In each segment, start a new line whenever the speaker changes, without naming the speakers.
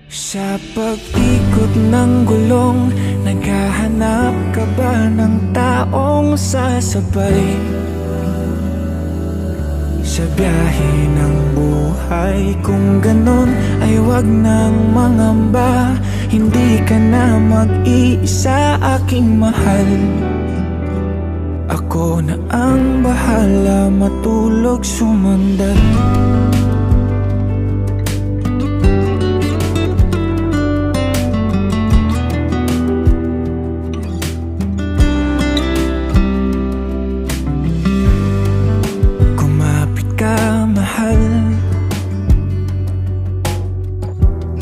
Sa pag-ikot ng gulong, naghahanap ka ba ng taong sasabay? Sa biyahe ng buhay, kung ganon ay wag nang mangamba. Hindi ka na mag-iisa, aking mahal. Ako na ang bahala, matulog, sumandal.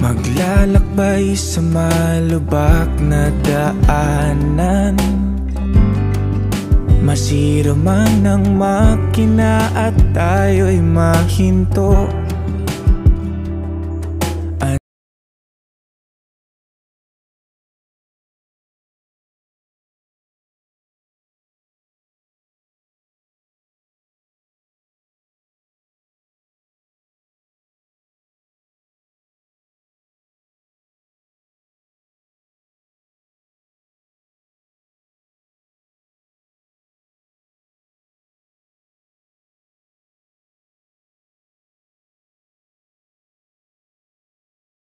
Maglalakbay sa malubak na daanan, masira man ang makina at tayo'y mahinto.